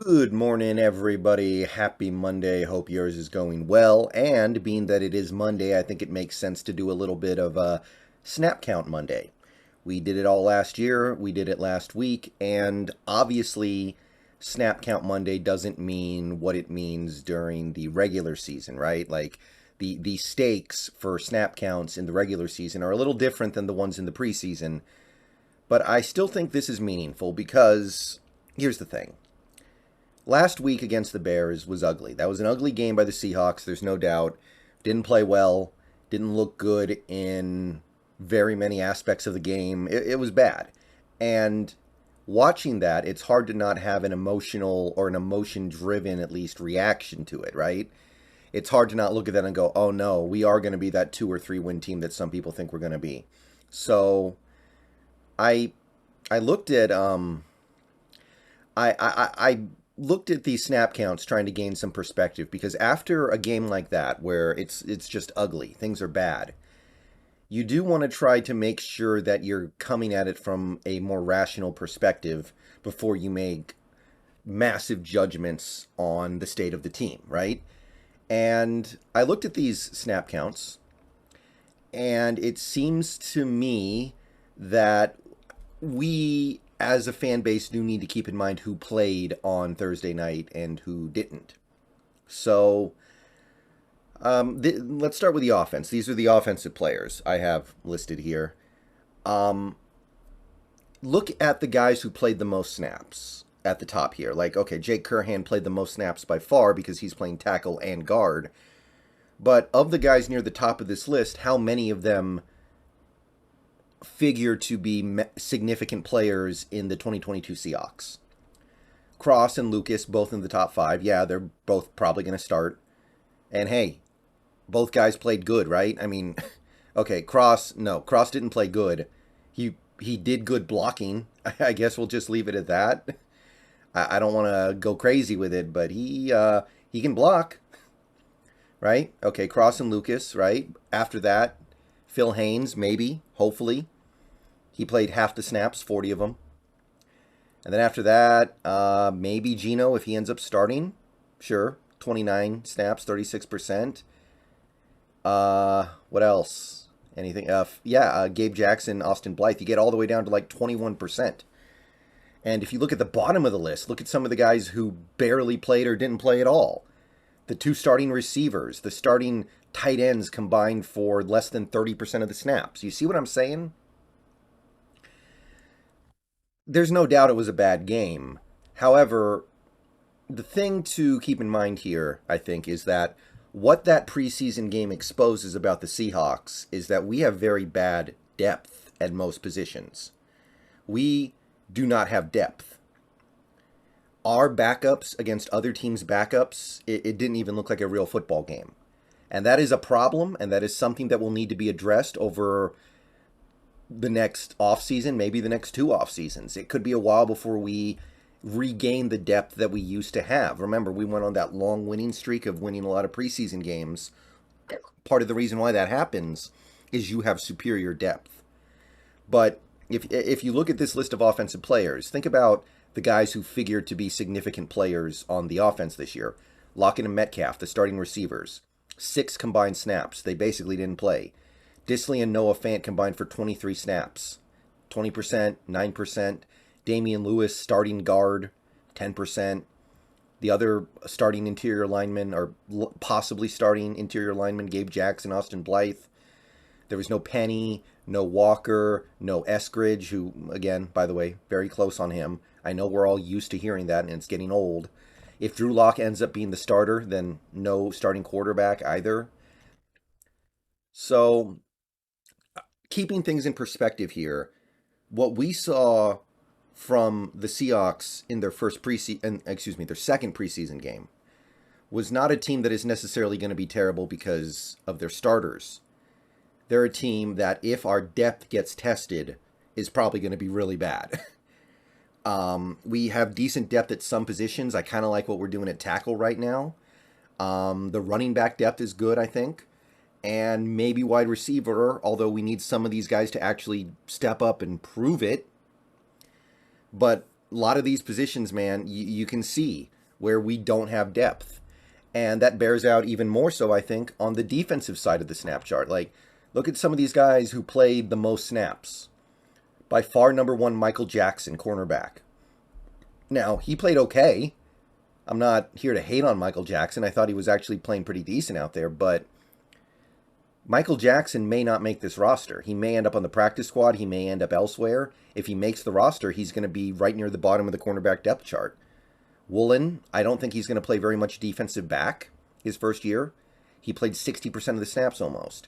Good morning, everybody. Happy Monday. Hope yours is going well. And being that it is Monday, I think it makes sense to do a little bit of a snap count Monday. We did it all last year, we did it last week, and obviously, snap count Monday doesn't mean what it means during the regular season, right? Like, the stakes for snap counts in the regular season are a little different than the ones in the preseason, but I still think this is meaningful because here's the thing. Last week against the Bears was ugly. That was an ugly game by the Seahawks, there's no doubt. Didn't play well, didn't look good in very many aspects of the game. It was bad. And watching that, it's hard to not have an emotional or an emotion driven, at least, reaction to it, right? It's hard to not look at that and go, oh no, we are going to be that 2 or 3 win team that some people think we're going to be. So I I looked at I looked at these snap counts trying to gain some perspective because after a game like that where it's just ugly, things are bad. You do want to try to make sure that you're coming at it from a more rational perspective before you make massive judgments on the state of the team, right? And I looked at these snap counts and it seems to me that we as a fan base do need to keep in mind who played on Thursday night and who didn't. So let's start with the offense. These are the offensive players I have listed here. Um, Look at the guys who played the most snaps at the top here. Like, okay, Jake Curhan played the most snaps by far because he's playing tackle and guard. But of the guys near the top of this list, how many of them figure to be significant players in the 2022 Seahawks? Cross and Lucas, both in the top five. Yeah, they're both probably going to start. And hey, both guys played good, right? I mean, okay, Cross didn't play good. He did good blocking. I guess we'll just leave it at that. I don't want to go crazy with it, but he can block, right? Okay, Cross and Lucas, right? After that, Phil Haynes, maybe, hopefully. He played half the snaps, 40 of them. And then after that, maybe Gino if he ends up starting. Sure, 29 snaps, 36%. What else? Anything? Gabe Jackson, Austin Blythe. You get all the way down to like 21%. And if you look at the bottom of the list, look at some of the guys who barely played or didn't play at all. The two starting receivers, the starting tight ends combined for less than 30% of the snaps. You see what I'm saying? There's no doubt it was a bad game. However, the thing to keep in mind here, I think, is that what that preseason game exposes about the Seahawks is that we have very bad depth at most positions. We do not have depth. Our backups against other teams' backups, it didn't even look like a real football game. And that is a problem, and that is something that will need to be addressed over the next offseason, maybe the next two off seasons. It could be a while before we regain the depth that we used to have. Remember, we went on that long winning streak of winning a lot of preseason games. Part of the reason why that happens is you have superior depth. But if you look at this list of offensive players, think about the guys who figured to be significant players on the offense this year. Lockett and Metcalf, the starting receivers. 6 combined snaps. They basically didn't play. Disley and Noah Fant combined for 23 snaps. 20%, 9%. Damian Lewis, starting guard, 10%. The other starting interior linemen, or possibly starting interior linemen, Gabe Jackson, Austin Blythe. There was no Penny, no Walker, no Eskridge, who, again, by the way, very close on him. I know we're all used to hearing that, and it's getting old. If Drew Lock ends up being the starter, then no starting quarterback either. So, keeping things in perspective here, what we saw from the Seahawks in their their second preseason game was not a team that is necessarily going to be terrible because of their starters. They're a team that, if our depth gets tested, is probably going to be really bad. We have decent depth at some positions. I kind of like what we're doing at tackle right now. The running back depth is good, I think. And maybe wide receiver, although we need some of these guys to actually step up and prove it. But lot of these positions, man, you can see where we don't have depth. And that bears out even more so, I think, on the defensive side of the snap chart. Like, look at some of these guys who played the most snaps. By far, number one, Michael Jackson, cornerback. Now, he played okay. I'm not here to hate on Michael Jackson. I thought he was actually playing pretty decent out there, but Michael Jackson may not make this roster. He may end up on the practice squad. He may end up elsewhere. If he makes the roster, he's going to be right near the bottom of the cornerback depth chart. Woolen, I don't think he's going to play very much defensive back his first year. He played 60% of the snaps almost.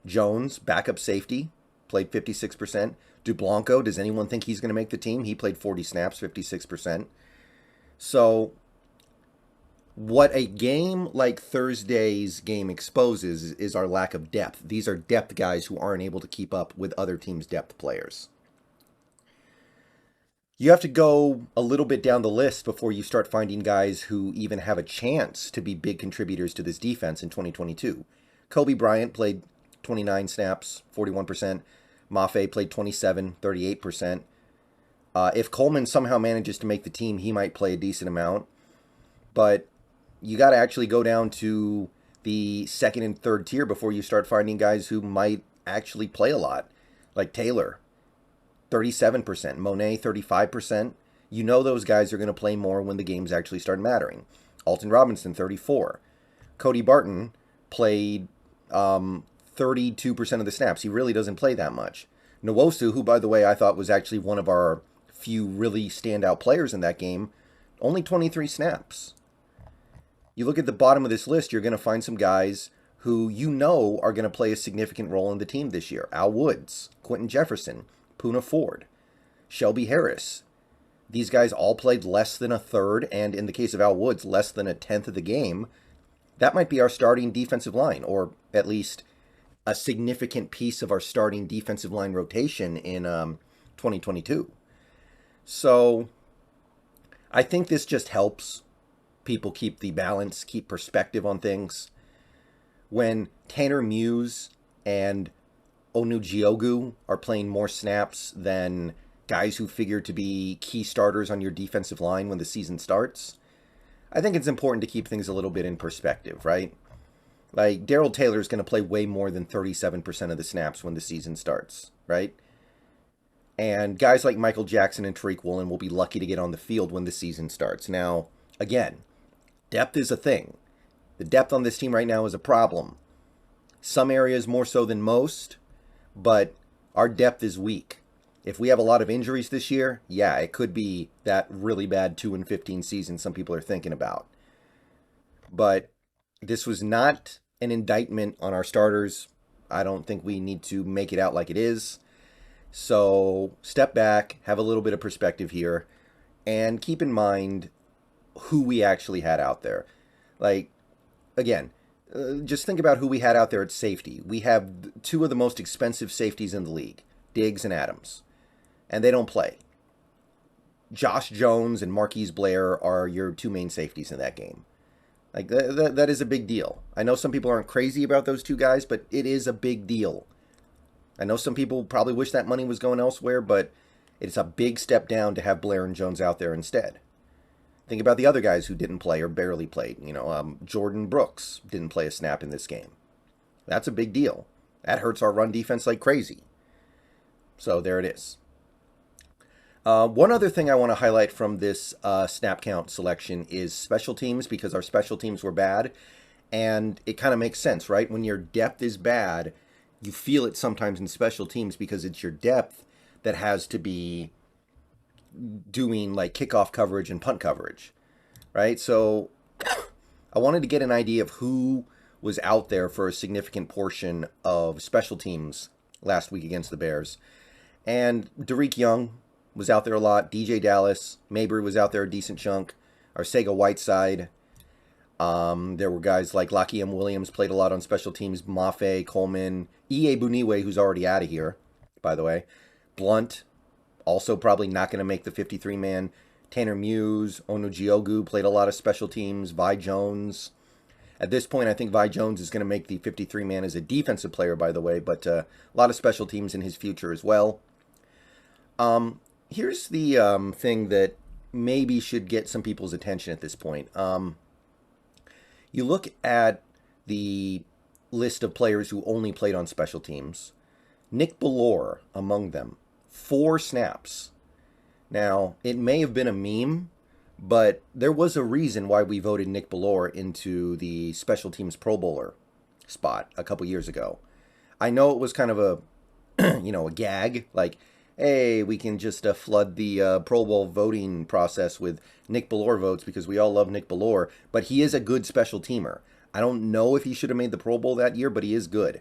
Jones, backup safety, played 56%. Dublanco, does anyone think he's going to make the team? He played 40 snaps, 56%. So what a game like Thursday's game exposes is our lack of depth. These are depth guys who aren't able to keep up with other teams' depth players. You have to go a little bit down the list before you start finding guys who even have a chance to be big contributors to this defense in 2022. Kobe Bryant played 29 snaps, 41%. Mafe played 27, 38%. If Coleman somehow manages to make the team, he might play a decent amount. But you got to actually go down to the second and third tier before you start finding guys who might actually play a lot. Like Taylor, 37%. Monet, 35%. You know those guys are going to play more when the games actually start mattering. Alton Robinson, 34%. Cody Barton played 32% of the snaps. He really doesn't play that much. Nwosu, who, by the way, I thought was actually one of our few really standout players in that game, only 23 snaps. You look at the bottom of this list, you're going to find some guys who you know are going to play a significant role in the team this year. Al Woods, Quentin Jefferson, Poona Ford, Shelby Harris. These guys all played less than a third, and in the case of Al Woods, less than a tenth of the game. That might be our starting defensive line, or at least a significant piece of our starting defensive line rotation in 2022. So I think this just helps people keep the balance, keep perspective on things. When Tanner Muse and Onujiogu are playing more snaps than guys who figure to be key starters on your defensive line when the season starts, I think it's important to keep things a little bit in perspective, right? Like, Darrell Taylor is going to play way more than 37% of the snaps when the season starts, right? And guys like Michael Jackson and Tariq Woolen will be lucky to get on the field when the season starts. Now, again, depth is a thing. The depth on this team right now is a problem. Some areas more so than most, but our depth is weak. If we have a lot of injuries this year, yeah, it could be that really bad 2-15 season some people are thinking about. But this was not an indictment on our starters. I don't think we need to make it out like it is. So step back, have a little bit of perspective here, and keep in mind who we actually had out there. Like, again, just think about who we had out there at safety. We have two of the most expensive safeties in the league, Diggs and Adams, and they don't play. Josh Jones and Marquise Blair are your two main safeties in that game. Like, that is a big deal. I know some people aren't crazy about those two guys, but it is a big deal. I know some people probably wish that money was going elsewhere, but it's a big step down to have Blair and Jones out there instead. Think about the other guys who didn't play or barely played. Jordan Brooks didn't play a snap in this game. That's a big deal. That hurts our run defense like crazy. So there it is. One other thing I want to highlight from this snap count selection is special teams, because our special teams were bad. And it kind of makes sense, right? When your depth is bad, you feel it sometimes in special teams because it's your depth that has to be doing like kickoff coverage and punt coverage, right? So I wanted to get an idea of who was out there for a significant portion of special teams last week against the Bears. And Derek Young was out there a lot. DJ Dallas, Mabry was out there a decent chunk. Arcega Whiteside. There were guys like Lakiem Williams played a lot on special teams. Mafe, Coleman, E.A. Buniwe, who's already out of here, by the way. Blunt, also probably not going to make the 53-man. Tanner Muse, Onujiogu played a lot of special teams. Vi Jones. At this point, I think Vi Jones is going to make the 53-man as a defensive player, by the way, but a lot of special teams in his future as well. Here's the thing that maybe should get some people's attention at this point. You look at the list of players who only played on special teams. Nick Bellore among them, 4 snaps. Now, it may have been a meme, but there was a reason why we voted Nick Bellore into the special teams Pro Bowler spot a couple years ago. I know it was kind of a, a gag, like, hey, we can just flood the Pro Bowl voting process with Nick Bellore votes because we all love Nick Bellore, but he is a good special teamer. I don't know if he should have made the Pro Bowl that year, but he is good.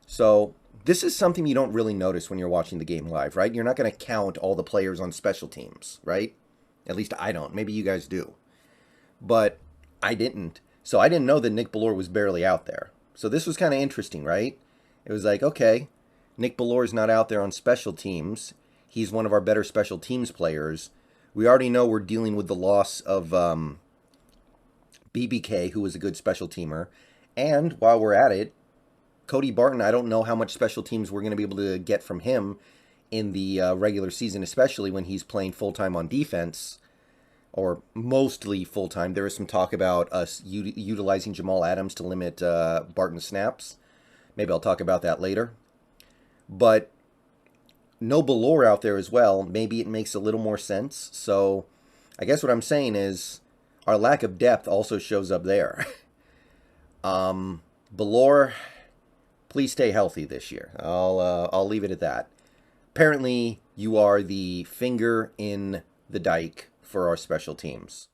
So this is something you don't really notice when you're watching the game live, right? You're not going to count all the players on special teams, right? At least I don't. Maybe you guys do. But I didn't. So I didn't know that Nick Bellore was barely out there. So this was kind of interesting, right? It was like, okay, Nick Bellore's not out there on special teams. He's one of our better special teams players. We already know we're dealing with the loss of BBK, who was a good special teamer. And while we're at it, Cody Barton, I don't know how much special teams we're going to be able to get from him in the regular season, especially when he's playing full-time on defense, or mostly full-time. There is some talk about us utilizing Jamal Adams to limit Barton's snaps. Maybe I'll talk about that later. But no Bellore out there as well. Maybe it makes a little more sense. So I guess what I'm saying is our lack of depth also shows up there. Bellore, please stay healthy this year. I'll leave it at that. Apparently, you are the finger in the dike for our special teams.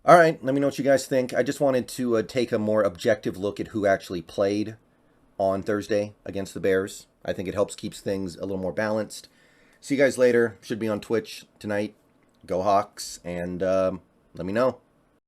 All right, let me know what you guys think. I just wanted to take a more objective look at who actually played on Thursday against the Bears. I think it helps keeps things a little more balanced. See you guys later. Should be on Twitch tonight. Go Hawks, and let me know.